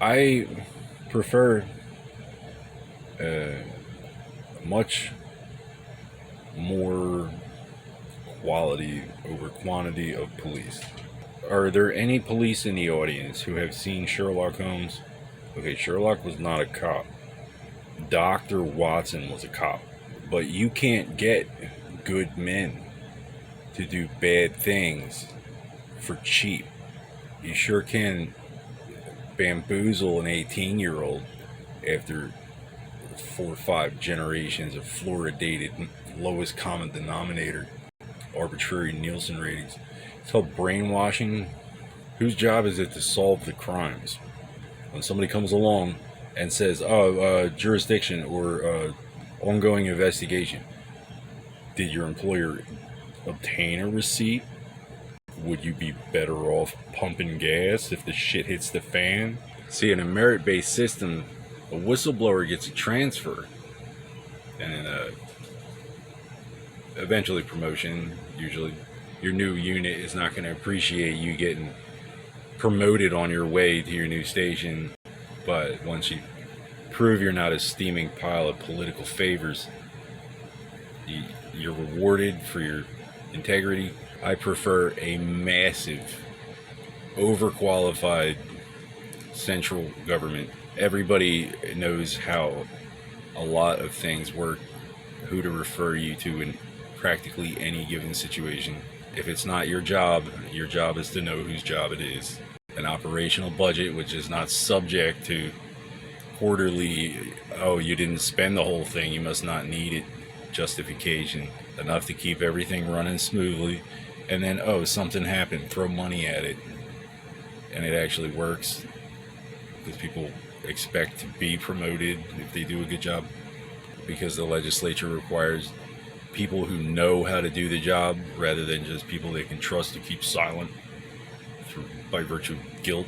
I prefer much more quality over quantity of police. Are there any police in the audience who have seen Sherlock Holmes? Okay, Sherlock was not a cop. Dr. Watson was a cop. But you can't get good men to do bad things for cheap. You sure can bamboozle an 18-year-old after 4 or 5 generations of fluoridated lowest common denominator arbitrary Nielsen ratings. It's called brainwashing. Whose job is it to solve the crimes? When somebody comes along and says, jurisdiction or ongoing investigation, did your employer obtain a receipt? Would you be better off pumping gas if the shit hits the fan? See, in a merit-based system, a whistleblower gets a transfer and eventually promotion. Usually your new unit is not going to appreciate you getting promoted on your way to your new station, but once you prove you're not a steaming pile of political favors, you're rewarded for your integrity. I prefer a massive, overqualified central government. Everybody knows how a lot of things work, who to refer you to in practically any given situation. If it's not your job is to know whose job it is. An operational budget which is not subject to quarterly, oh, you didn't spend the whole thing, you must not need it justification. Enough to keep everything running smoothly, and then, oh, something happened, throw money at it, and it actually works because people expect to be promoted if they do a good job, because the legislature requires people who know how to do the job rather than just people they can trust to keep silent by virtue of guilt.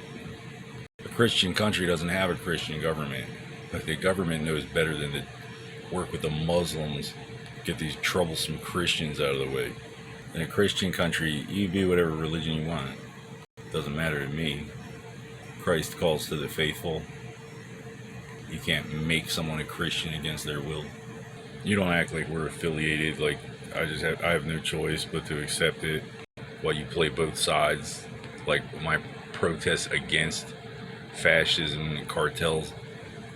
A Christian country doesn't have a Christian government, but the government knows better than to work with the Muslims, get these troublesome Christians out of the way. In a Christian country, you be whatever religion you want. It doesn't matter to me. Christ calls to the faithful. You can't make someone a Christian against their will. You don't act like we're affiliated, like I have no choice but to accept it while you play both sides. Like my protest against fascism and cartels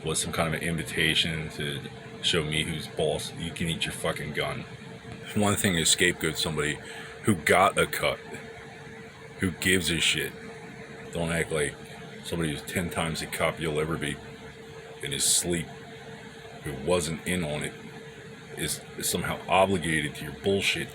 was some kind of an invitation to show me who's boss. You can eat your fucking gun. One thing is scapegoat somebody who got a cut, who gives a shit. Don't act like somebody who's 10 times the cop you'll ever be in his sleep, who wasn't in on it, is somehow obligated to your bullshit.